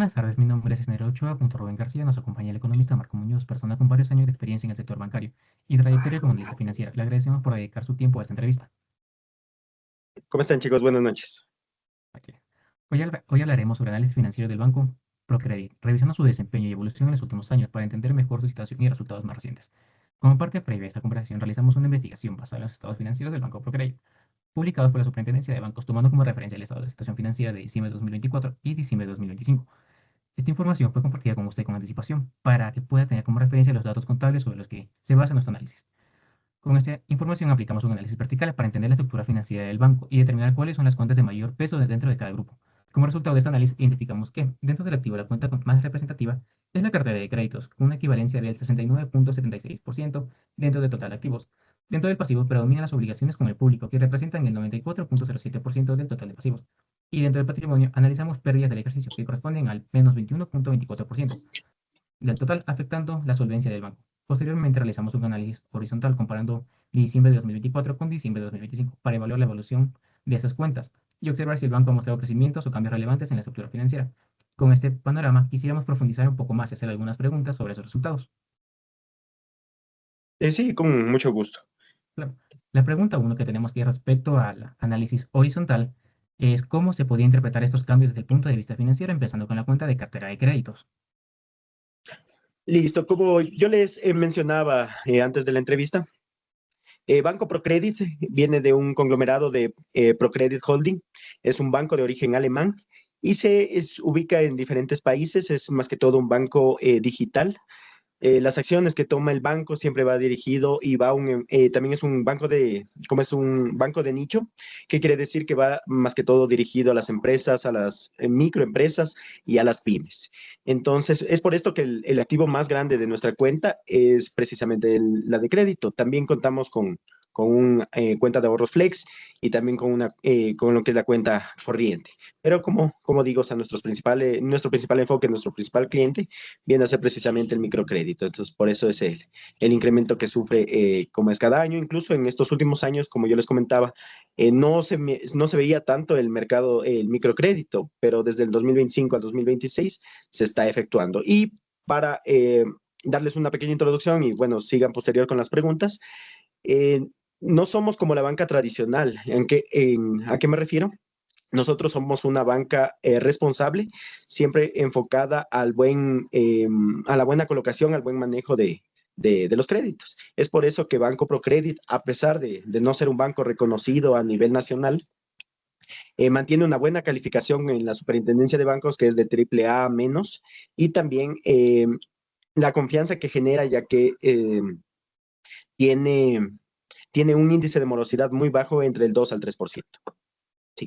Buenas tardes, mi nombre es Esnero Ochoa. Junto a Rubén García nos acompaña el economista Marco Muñoz, persona con varios años de experiencia en el sector bancario y trayectoria como analista financiera. Le agradecemos por dedicar su tiempo a esta entrevista. ¿Cómo están, chicos? Buenas noches. Aquí. Hoy hablaremos sobre análisis financiero del banco ProCredit, revisando su desempeño y evolución en los últimos años para entender mejor su situación y resultados más recientes. Como parte previa a esta conversación, realizamos una investigación basada en los estados financieros del banco ProCredit, publicados por la Superintendencia de Bancos, tomando como referencia el estado de situación financiera de diciembre de 2024 y diciembre de 2025. Esta información fue compartida con usted con anticipación para que pueda tener como referencia los datos contables sobre los que se basa nuestro análisis. Con esta información aplicamos un análisis vertical para entender la estructura financiera del banco y determinar cuáles son las cuentas de mayor peso dentro de cada grupo. Como resultado de este análisis, identificamos que dentro del activo la cuenta más representativa es la cartera de créditos, con una equivalencia del 69.76% dentro del total de activos. Dentro del pasivo predominan las obligaciones con el público, que representan el 94.07% del total de pasivos. Y dentro del patrimonio analizamos pérdidas del ejercicio, que corresponden al menos 21.24% del total, afectando la solvencia del banco. Posteriormente realizamos un análisis horizontal comparando diciembre de 2024 con diciembre de 2025 para evaluar la evolución de esas cuentas y observar si el banco ha mostrado crecimientos o cambios relevantes en la estructura financiera. Con este panorama quisiéramos profundizar un poco más y hacer algunas preguntas sobre esos resultados. Sí, con mucho gusto. Claro. La pregunta uno que tenemos aquí respecto al análisis horizontal es cómo se podía interpretar estos cambios desde el punto de vista financiero, empezando con la cuenta de cartera de créditos. Listo, como yo les mencionaba antes de la entrevista, Banco ProCredit viene de un conglomerado de ProCredit Holding, es un banco de origen alemán y ubica en diferentes países, es más que todo un banco digital. Las acciones que toma el banco siempre va dirigido y también es un banco como es un banco de nicho, que quiere decir que va más que todo dirigido a las empresas, a las microempresas y a las pymes. Entonces, es por esto que el activo más grande de nuestra cuenta es precisamente la de crédito. También contamos con una cuenta de ahorros flex y también con lo que es la cuenta corriente. Pero como digo, o sea, nuestro principal enfoque, nuestro principal cliente viene a ser precisamente el microcrédito. Entonces, por eso es el incremento que sufre como es cada año. Incluso en estos últimos años, como yo les comentaba, no se veía tanto el mercado, el microcrédito, pero desde el 2025 al 2026 se está efectuando. Y para darles una pequeña introducción y bueno, sigan posterior con las preguntas, eh, no somos como la banca tradicional. ¿A qué me refiero? Nosotros somos una banca responsable, siempre enfocada a la buena colocación, al buen manejo de los créditos. Es por eso que Banco ProCredit, a pesar de no ser un banco reconocido a nivel nacional, mantiene una buena calificación en la Superintendencia de Bancos, que es de triple A menos, y también la confianza que genera, ya que tiene, tiene un índice de morosidad muy bajo entre el 2 al 3%. Sí.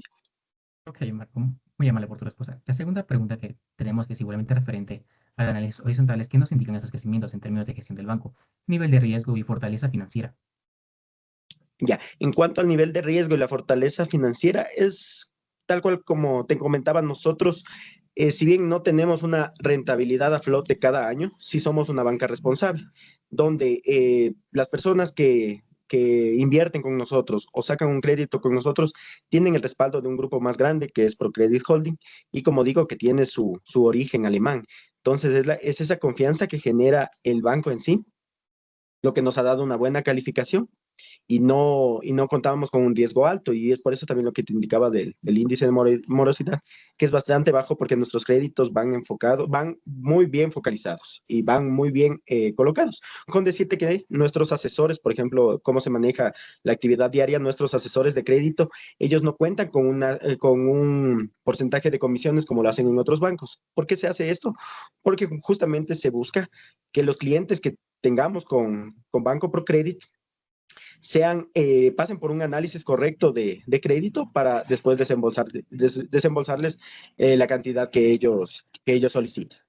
Ok, Marco, muy amable por tu respuesta. La segunda pregunta que tenemos, que es igualmente referente al análisis horizontal, es qué nos indican esos crecimientos en términos de gestión del banco, nivel de riesgo y fortaleza financiera. Ya, en cuanto al nivel de riesgo y la fortaleza financiera, es tal cual como te comentaba nosotros, si bien no tenemos una rentabilidad a flote cada año, sí somos una banca responsable, donde las personas que invierten con nosotros o sacan un crédito con nosotros tienen el respaldo de un grupo más grande que es ProCredit Holding y como digo que tiene su origen alemán. Entonces es esa confianza que genera el banco en sí lo que nos ha dado una buena calificación y no contábamos con un riesgo alto. Y es por eso también lo que te indicaba del índice de morosidad, que es bastante bajo porque nuestros créditos van muy bien focalizados y van muy bien colocados. Con decirte que nuestros asesores, por ejemplo, cómo se maneja la actividad diaria, nuestros asesores de crédito, ellos no cuentan con un porcentaje de comisiones como lo hacen en otros bancos. ¿Por qué se hace esto? Porque justamente se busca que los clientes que tengamos con Banco ProCredit pasen por un análisis correcto de crédito para después desembolsarles la cantidad que ellos solicitan.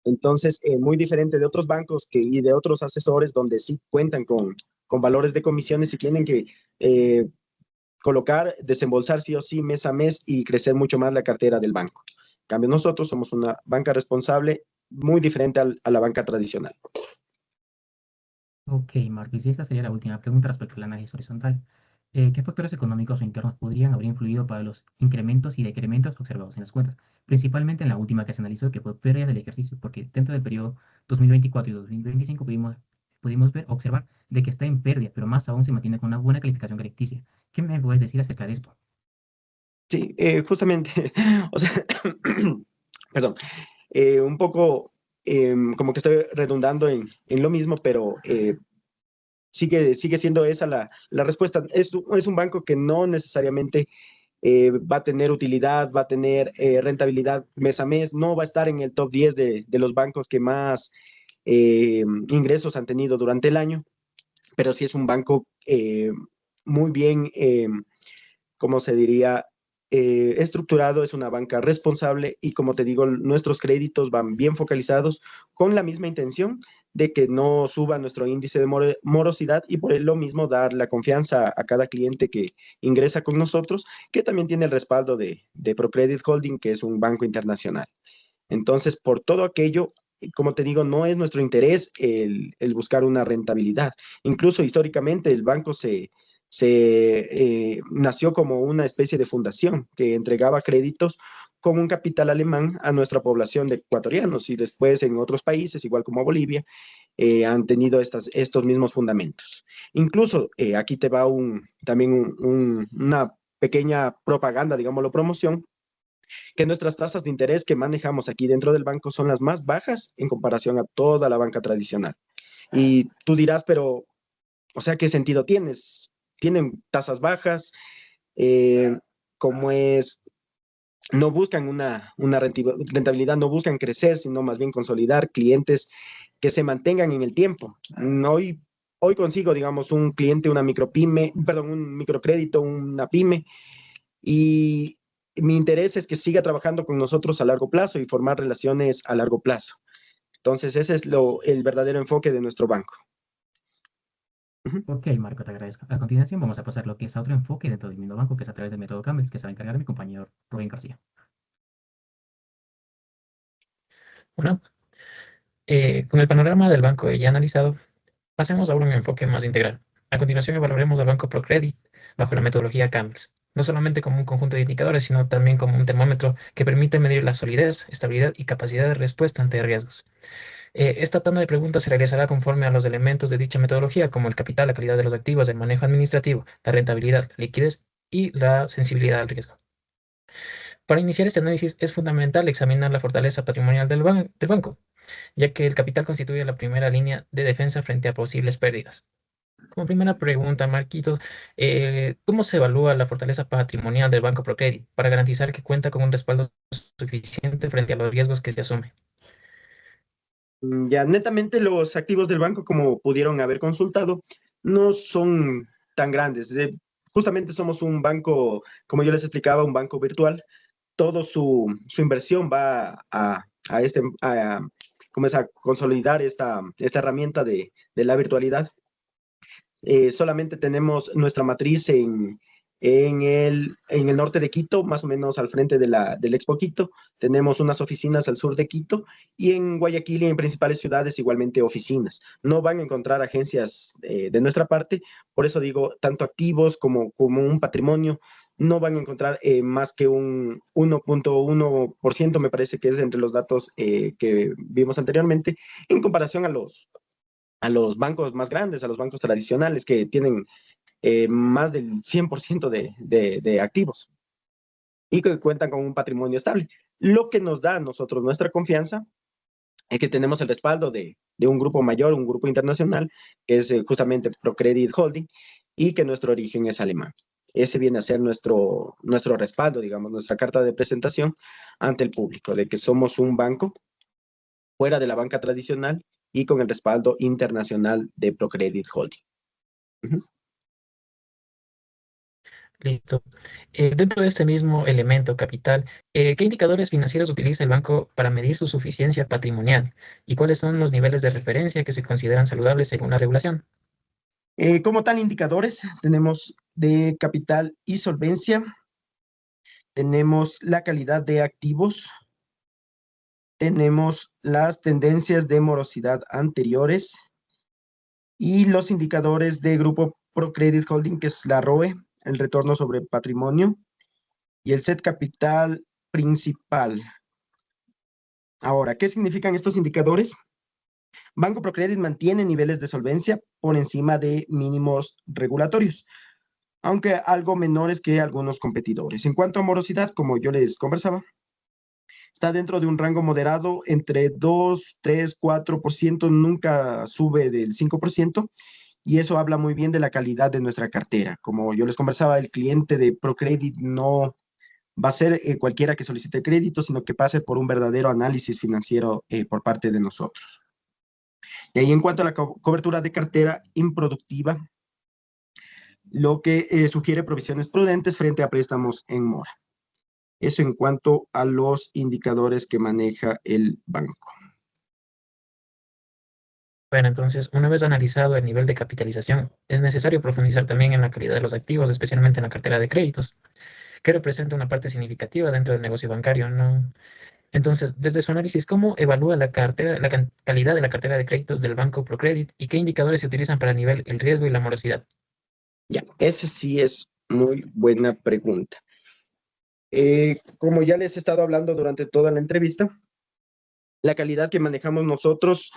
Entonces, muy diferente de otros bancos y de otros asesores donde sí cuentan con valores de comisiones y tienen que desembolsar sí o sí mes a mes y crecer mucho más la cartera del banco. En cambio, nosotros somos una banca responsable muy diferente a la banca tradicional. Ok, Marco, y si esta sería la última pregunta respecto al análisis horizontal, ¿qué factores económicos o internos podrían haber influido para los incrementos y decrementos observados en las cuentas? principalmente en la última que se analizó, que fue pérdida del ejercicio, porque dentro del periodo 2024 y 2025 pudimos observar de que está en pérdida, pero más aún se mantiene con una buena calificación crediticia. ¿Qué me puedes decir acerca de esto? Sí, justamente, o sea, perdón, un poco como que estoy redundando en lo mismo, pero sigue siendo esa la respuesta. Es un banco que no necesariamente va a tener utilidad, va a tener rentabilidad mes a mes, no va a estar en el top 10 de los bancos que más ingresos han tenido durante el año, pero sí es un banco muy bien, ¿cómo se diría? Estructurado, es una banca responsable y como te digo, nuestros créditos van bien focalizados con la misma intención de que no suba nuestro índice de morosidad y por lo mismo dar la confianza a cada cliente que ingresa con nosotros, que también tiene el respaldo de ProCredit Holding, que es un banco internacional. Entonces, por todo aquello, como te digo, no es nuestro interés el buscar una rentabilidad. Incluso históricamente el banco nació como una especie de fundación que entregaba créditos con un capital alemán a nuestra población de ecuatorianos y después en otros países, igual como Bolivia, han tenido estos mismos fundamentos. Incluso aquí te va también una pequeña propaganda, digámoslo, promoción, que nuestras tasas de interés que manejamos aquí dentro del banco son las más bajas en comparación a toda la banca tradicional. Y tú dirás, pero, o sea, ¿qué sentido tienes? Tienen tasas bajas, eh, como es, no buscan una rentabilidad, no buscan crecer, sino más bien consolidar clientes que se mantengan en el tiempo. Hoy consigo, digamos, un cliente, una micropyme, perdón, un microcrédito, una pyme, y mi interés es que siga trabajando con nosotros a largo plazo y formar relaciones a largo plazo. Entonces, ese es el verdadero enfoque de nuestro banco. Ujú. Ok, Marco, te agradezco. A continuación vamos a pasar lo que es a otro enfoque dentro del mismo banco, que es a través del método Campbell, que se va a encargar mi compañero Rubén García. Bueno, con el panorama del banco ya analizado, pasemos ahora a un enfoque más integral. A continuación evaluaremos al banco ProCredit bajo la metodología CAMLS, no solamente como un conjunto de indicadores, sino también como un termómetro que permite medir la solidez, estabilidad y capacidad de respuesta ante riesgos. Esta tanda de preguntas se realizará conforme a los elementos de dicha metodología, como el capital, la calidad de los activos, el manejo administrativo, la rentabilidad, la liquidez y la sensibilidad al riesgo. Para iniciar este análisis es fundamental examinar la fortaleza patrimonial del banco, ya que el capital constituye la primera línea de defensa frente a posibles pérdidas. Como primera pregunta, Marquitos, ¿cómo se evalúa la fortaleza patrimonial del Banco Procredit para garantizar que cuenta con un respaldo suficiente frente a los riesgos que se asumen? Ya netamente los activos del banco, como pudieron haber consultado, no son tan grandes. Justamente somos un banco, como yo les explicaba, un banco virtual. Todo su inversión va como es a consolidar esta herramienta de la virtualidad. Solamente tenemos nuestra matriz en el norte de Quito, más o menos al frente del Expo Quito. Tenemos unas oficinas al sur de Quito y en Guayaquil y en principales ciudades igualmente oficinas. No van a encontrar agencias de nuestra parte, por eso digo, tanto activos como un patrimonio, no van a encontrar más que un 1.1%, me parece que es entre los datos que vimos anteriormente, en comparación a los bancos más grandes, a los bancos tradicionales que tienen más del 100% de activos y que cuentan con un patrimonio estable. Lo que nos da a nosotros nuestra confianza es que tenemos el respaldo de un grupo mayor, un grupo internacional, que es justamente ProCredit Holding, y que nuestro origen es alemán. Ese viene a ser nuestro respaldo, digamos, nuestra carta de presentación ante el público, de que somos un banco fuera de la banca tradicional y con el respaldo internacional de ProCredit Holding. Ujú. Listo. Dentro de este mismo elemento capital, ¿qué indicadores financieros utiliza el banco para medir su suficiencia patrimonial? ¿Y cuáles son los niveles de referencia que se consideran saludables según la regulación? Como tal, indicadores, tenemos de capital y solvencia, tenemos la calidad de activos, tenemos las tendencias de morosidad anteriores y los indicadores de grupo ProCredit Holding, que es la ROE, el retorno sobre patrimonio, y el set capital principal. Ahora, ¿qué significan estos indicadores? Banco Procredit mantiene niveles de solvencia por encima de mínimos regulatorios, aunque algo menores que algunos competidores. En cuanto a morosidad, como yo les conversaba, está dentro de un rango moderado entre 2, 3, 4%, nunca sube del 5%, y eso habla muy bien de la calidad de nuestra cartera. Como yo les conversaba, el cliente de Procredit no va a ser cualquiera que solicite crédito, sino que pase por un verdadero análisis financiero por parte de nosotros. Y ahí en cuanto a la cobertura de cartera improductiva, lo que sugiere provisiones prudentes frente a préstamos en mora. Eso en cuanto a los indicadores que maneja el banco. Bueno, entonces, una vez analizado el nivel de capitalización, es necesario profundizar también en la calidad de los activos, especialmente en la cartera de créditos, que representa una parte significativa dentro del negocio bancario, ¿no? Entonces, desde su análisis, ¿cómo evalúa la cartera, la calidad de la cartera de créditos del banco Procredit y qué indicadores se utilizan para el nivel, el riesgo y la morosidad? Ya, esa sí es muy buena pregunta. Como ya les he estado hablando durante toda la entrevista, la calidad que manejamos nosotros,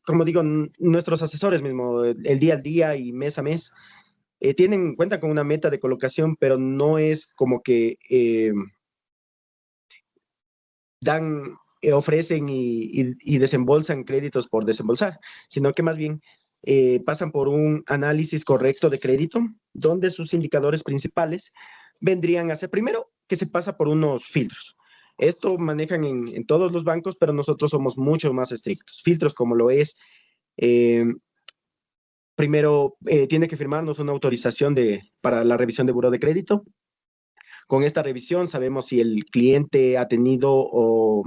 como digo, nuestros asesores mismo, el día al día y mes a mes, cuentan con una meta de colocación, pero no es como que ofrecen y desembolsan créditos por desembolsar, sino que más bien pasan por un análisis correcto de crédito, donde sus indicadores principales vendrían a ser, primero, que se pasa por unos filtros. Esto manejan en todos los bancos, pero nosotros somos mucho más estrictos. Filtros como lo es, eh, primero, tiene que firmarnos una autorización para la revisión de buró de crédito. Con esta revisión sabemos si el cliente ha tenido o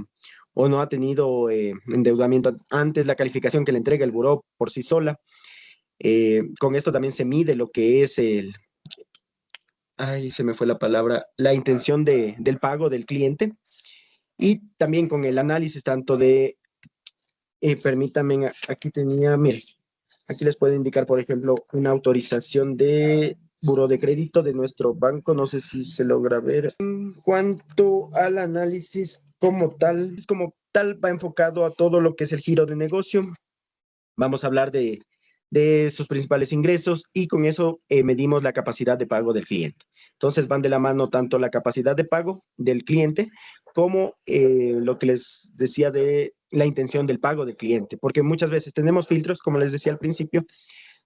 no ha tenido endeudamiento antes, la calificación que le entrega el buró por sí sola. Con esto también se mide lo que es ay, se me fue la palabra, la intención del pago del cliente. Y también con el análisis tanto permítanme, aquí tenía, mire, aquí les puedo indicar, por ejemplo, una autorización de buró de crédito de nuestro banco. No sé si se logra ver. En cuanto al análisis como tal va enfocado a todo lo que es el giro de negocio. Vamos a hablar de sus principales ingresos y con eso medimos la capacidad de pago del cliente. Entonces van de la mano tanto la capacidad de pago del cliente como lo que les decía de la intención del pago del cliente, porque muchas veces tenemos filtros, como les decía al principio.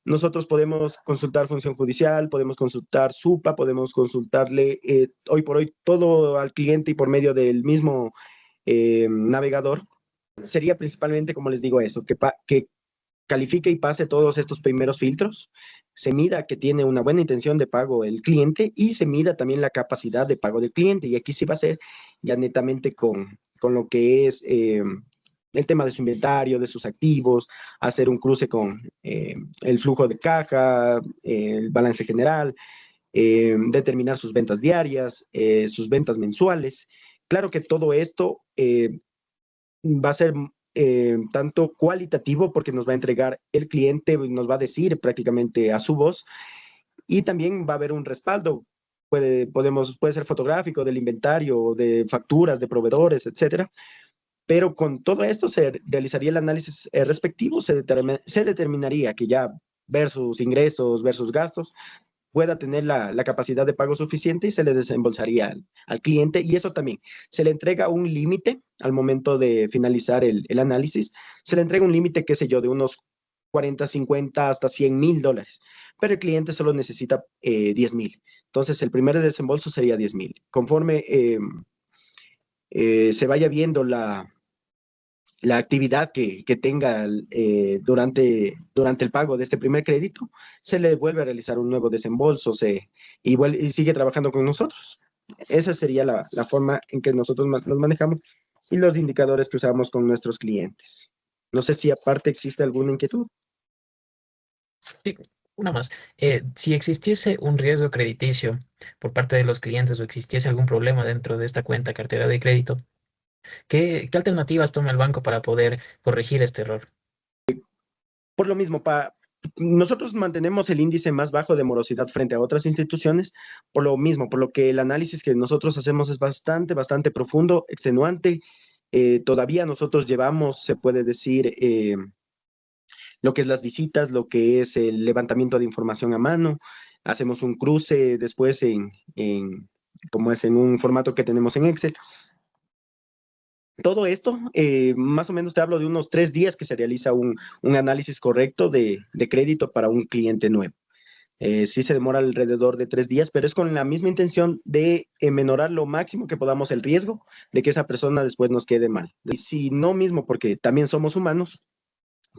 Nosotros podemos consultar función judicial, podemos consultar SUPA, podemos consultarle hoy por hoy todo al cliente y por medio del mismo navegador. Sería principalmente, como les digo, eso, que califique y pase todos estos primeros filtros, se mida que tiene una buena intención de pago el cliente y se mida también la capacidad de pago del cliente. Y aquí sí va a ser ya netamente con lo que es el tema de su inventario, de sus activos, hacer un cruce con el flujo de caja, el balance general, determinar sus ventas diarias, sus ventas mensuales. Claro que todo esto va a ser tanto cualitativo porque nos va a entregar el cliente, nos va a decir prácticamente a su voz, y también va a haber un respaldo. Puede ser fotográfico del inventario, de facturas, de proveedores, etcétera. Pero con todo esto se realizaría el análisis respectivo, se determinaría que ya versus ingresos, versus gastos, pueda tener la capacidad de pago suficiente y se le desembolsaría al cliente. Y eso también, se le entrega un límite al momento de finalizar el análisis, se le entrega un límite, qué sé yo, de unos 40, 50 hasta $100,000, pero el cliente solo necesita 10,000. Entonces, el primer desembolso sería 10,000. Conforme se vaya viendo la actividad que tenga durante el pago de este primer crédito, se le vuelve a realizar un nuevo desembolso y sigue trabajando con nosotros. Esa sería la forma en que nosotros los manejamos y los indicadores que usamos con nuestros clientes. No sé si aparte existe alguna inquietud. Sí, una más. Si existiese un riesgo crediticio por parte de los clientes o existiese algún problema dentro de esta cuenta cartera de crédito, ¿qué alternativas toma el banco para poder corregir este error? Por lo mismo, nosotros mantenemos el índice más bajo de morosidad frente a otras instituciones, por lo mismo, por lo que el análisis que nosotros hacemos es bastante, bastante profundo, extenuante, Todavía nosotros llevamos, se puede decir, lo que es las visitas, lo que es el levantamiento de información a mano. Hacemos un cruce después como es en un formato que tenemos en Excel. Todo esto, más o menos te hablo de unos 3 días que se realiza un análisis correcto de crédito para un cliente nuevo. Sí se demora alrededor de 3 días, pero es con la misma intención de menorar lo máximo que podamos el riesgo de que esa persona después nos quede mal. Y si no mismo, porque también somos humanos,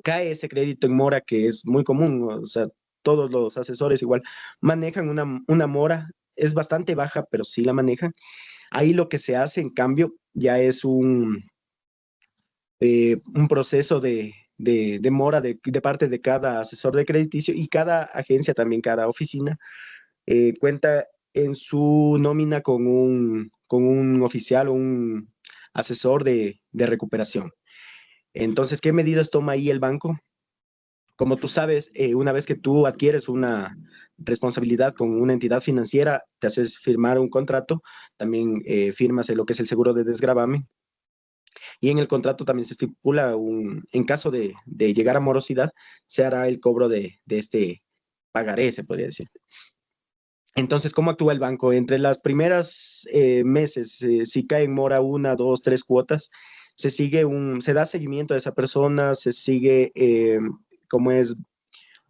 cae ese crédito en mora que es muy común, o sea, todos los asesores igual manejan una mora, es bastante baja, pero sí la manejan. Ahí lo que se hace, en cambio, ya es un proceso de mora de parte de cada asesor de crediticio y cada agencia, también cada oficina, cuenta en su nómina con un oficial o un asesor de recuperación. Entonces, ¿qué medidas toma ahí el banco? Como tú sabes, una vez que tú adquieres una responsabilidad con una entidad financiera, te haces firmar un contrato, también firmas lo que es el seguro de desgravamen, y en el contrato también se estipula en caso de llegar a morosidad, se hará el cobro de este pagaré, se podría decir. Entonces, ¿cómo actúa el banco? Entre las primeras meses, si cae en mora una, dos, tres cuotas, se da seguimiento a esa persona, se sigue, como es,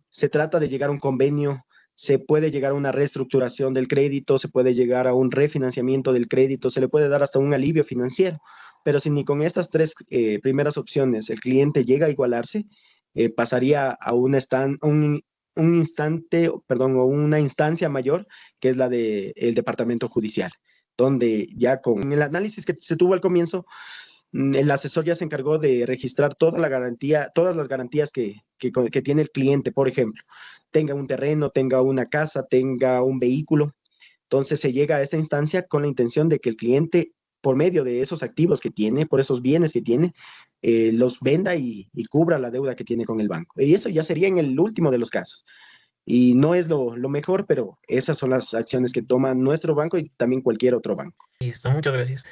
se trata de llegar a un convenio, se puede llegar a una reestructuración del crédito, se puede llegar a un refinanciamiento del crédito, se le puede dar hasta un alivio financiero, pero si ni con estas tres primeras opciones el cliente llega a igualarse, pasaría a un instante, perdón, o una instancia mayor, que es la del departamento judicial, donde ya con el análisis que se tuvo al comienzo, el asesor ya se encargó de registrar toda la garantía, todas las garantías que tiene el cliente, por ejemplo, tenga un terreno, tenga una casa, tenga un vehículo. Entonces se llega a esta instancia con la intención de que el cliente, por medio de esos activos que tiene, por esos bienes que tiene, los venda y cubra la deuda que tiene con el banco. Y eso ya sería en el último de los casos. Y no es lo mejor, pero esas son las acciones que toma nuestro banco y también cualquier otro banco. Listo, muchas gracias.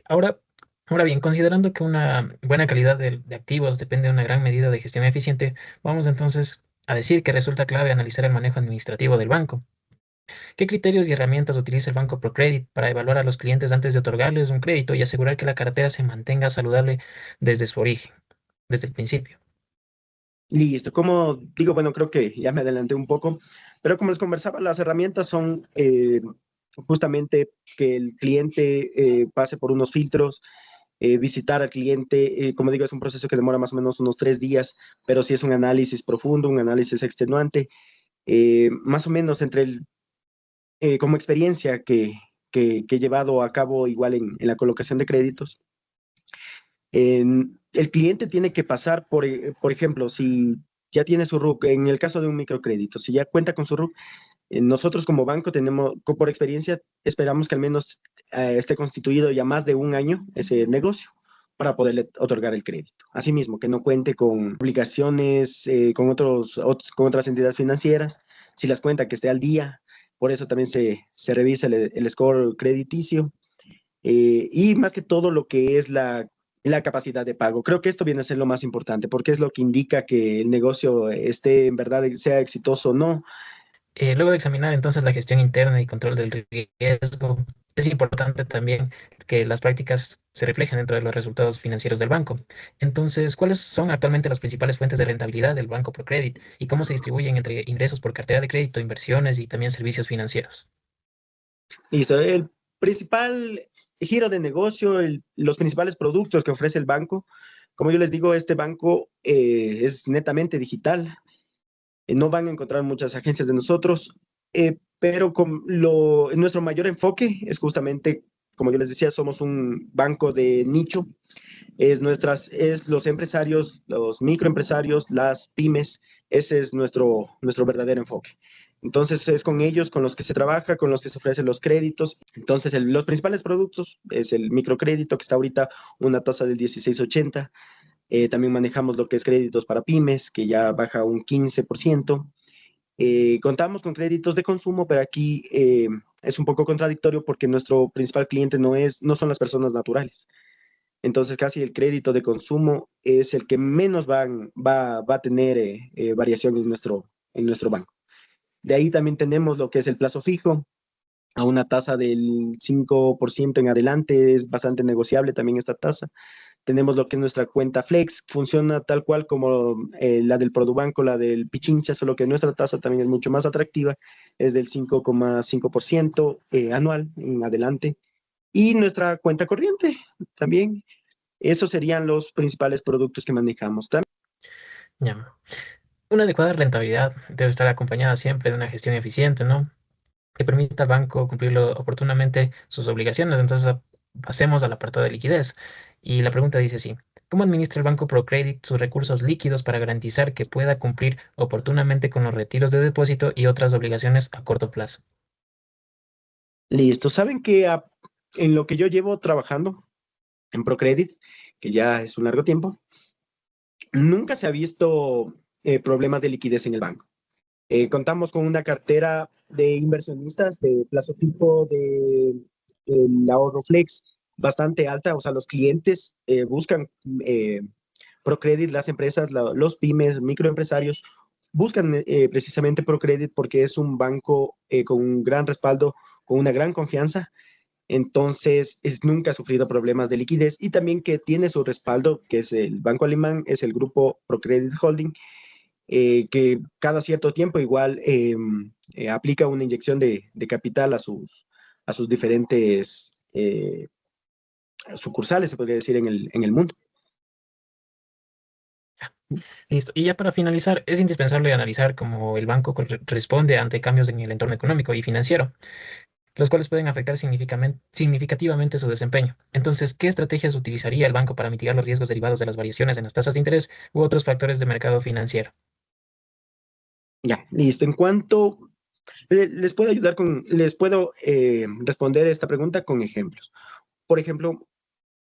Ahora bien, considerando que una buena calidad de activos depende de una gran medida de gestión eficiente, vamos entonces a decir que resulta clave analizar el manejo administrativo del banco. ¿Qué criterios y herramientas utiliza el Banco ProCredit para evaluar a los clientes antes de otorgarles un crédito y asegurar que la cartera se mantenga saludable desde su origen, desde el principio? Listo, como digo, bueno, creo que ya me adelanté un poco, pero como les conversaba, las herramientas son justamente que el cliente pase por unos filtros, visitar al cliente, como digo, es un proceso que demora más o menos unos 3 días, pero si es un análisis profundo, un análisis extenuante, más o menos como experiencia que he llevado a cabo igual en la colocación de créditos, el cliente tiene que pasar por ejemplo, si ya tiene su RUC, en el caso de un microcrédito, si ya cuenta con su RUC, nosotros como banco por experiencia, esperamos que al menos esté constituido ya más de un año ese negocio para poderle otorgar el crédito. Asimismo, que no cuente con obligaciones con otras entidades financieras, si las cuenta que esté al día, por eso también se revisa el score crediticio, y más que todo lo que es la capacidad de pago. Creo que esto viene a ser lo más importante, porque es lo que indica que el negocio esté en verdad, sea exitoso o no. Luego de examinar entonces la gestión interna y control del riesgo, es importante también que las prácticas se reflejen dentro de los resultados financieros del banco. Entonces, ¿cuáles son actualmente las principales fuentes de rentabilidad del Banco ProCredit y cómo se distribuyen entre ingresos por cartera de crédito, inversiones y también servicios financieros? Listo. El principal giro de negocio, los principales productos que ofrece el banco, como yo les digo, este banco es netamente digital. No van a encontrar muchas agencias de nosotros, pero nuestro mayor enfoque es justamente, como yo les decía, somos un banco de nicho, es los empresarios, los microempresarios, las pymes, ese es nuestro verdadero enfoque. Entonces es con ellos con los que se trabaja, con los que se ofrecen los créditos. Entonces los principales productos es el microcrédito, que está ahorita una tasa del 16,80. También manejamos lo que es créditos para pymes, que ya baja un 15%. Contamos con créditos de consumo, pero aquí es un poco contradictorio porque nuestro principal cliente no son las personas naturales. Entonces, casi el crédito de consumo es el que menos va a tener variación en nuestro banco. De ahí también tenemos lo que es el plazo fijo, a una tasa del 5% en adelante, es bastante negociable también esta tasa. Tenemos lo que es nuestra cuenta Flex, funciona tal cual como la del Produbanco, la del Pichincha, solo que nuestra tasa también es mucho más atractiva, es del 5,5% anual en adelante. Y nuestra cuenta corriente también. Esos serían los principales productos que manejamos. Ya. Una adecuada rentabilidad debe estar acompañada siempre de una gestión eficiente, ¿no? Que permita al banco cumplir oportunamente sus obligaciones. Entonces, pasemos al apartado de liquidez. Y la pregunta dice así: ¿cómo administra el Banco ProCredit sus recursos líquidos para garantizar que pueda cumplir oportunamente con los retiros de depósito y otras obligaciones a corto plazo? Listo. Saben que en lo que yo llevo trabajando en ProCredit, que ya es un largo tiempo, nunca se ha visto problemas de liquidez en el banco. Contamos con una cartera de inversionistas de plazo fijo, de el ahorro flex bastante alta, o sea, los clientes buscan ProCredit, las empresas, los pymes, microempresarios, buscan precisamente ProCredit porque es un banco con un gran respaldo, con una gran confianza. Entonces, nunca ha sufrido problemas de liquidez y también que tiene su respaldo, que es el banco alemán, es el grupo ProCredit Holding, que cada cierto tiempo igual aplica una inyección de capital a sus diferentes sucursales, se podría decir, en el mundo. Listo. Y ya para finalizar, es indispensable analizar cómo el banco responde ante cambios en el entorno económico y financiero, los cuales pueden afectar significativamente su desempeño. Entonces, ¿qué estrategias utilizaría el banco para mitigar los riesgos derivados de las variaciones en las tasas de interés u otros factores de mercado financiero? Ya, listo. En cuanto les puedo ayudar les puedo responder esta pregunta con ejemplos. Por ejemplo,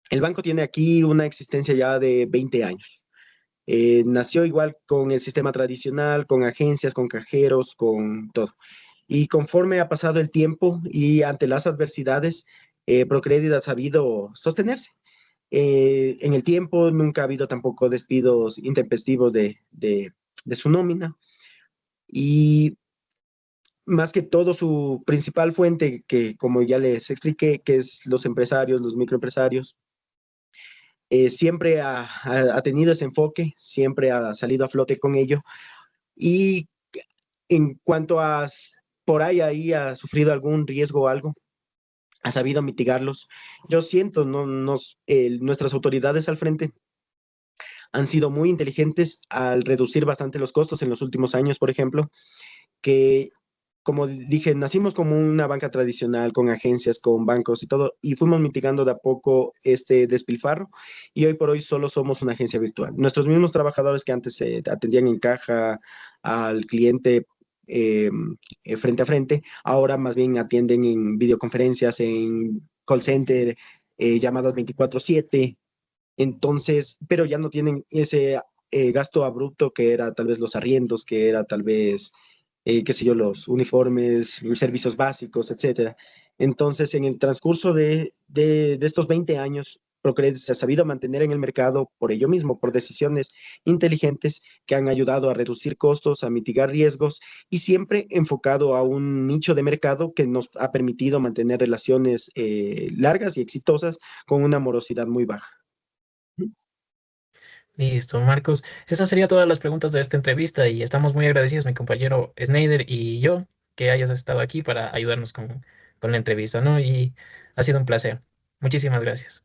el banco tiene aquí una existencia ya de 20 años. Nació igual con el sistema tradicional, con agencias, con cajeros, con todo. Y conforme ha pasado el tiempo y ante las adversidades, Procredit ha sabido sostenerse. En el tiempo nunca ha habido tampoco despidos intempestivos de su nómina. Y más que todo su principal fuente, que como ya les expliqué, que es los empresarios, los microempresarios, siempre ha tenido ese enfoque, siempre ha salido a flote con ello. Y en cuanto a por ahí ha sufrido algún riesgo o algo, ha sabido mitigarlos. Yo siento, no, nuestras autoridades al frente han sido muy inteligentes al reducir bastante los costos en los últimos años, por ejemplo, que, como dije, nacimos como una banca tradicional, con agencias, con bancos y todo, y fuimos mitigando de a poco este despilfarro, y hoy por hoy solo somos una agencia virtual. Nuestros mismos trabajadores que antes se atendían en caja al cliente eh, frente a frente, ahora más bien atienden en videoconferencias, en call center, llamadas 24/7, entonces, pero ya no tienen ese gasto abrupto que era tal vez los arriendos, que era tal vez qué sé yo, los uniformes, los servicios básicos, etcétera. Entonces, en el transcurso de estos 20 años, Procredit se ha sabido mantener en el mercado por ello mismo, por decisiones inteligentes que han ayudado a reducir costos, a mitigar riesgos y siempre enfocado a un nicho de mercado que nos ha permitido mantener relaciones largas y exitosas con una morosidad muy baja. Listo, Marcos. Esas serían todas las preguntas de esta entrevista y estamos muy agradecidos, mi compañero Snyder y yo, que hayas estado aquí para ayudarnos con la entrevista, ¿no? Y ha sido un placer. Muchísimas gracias.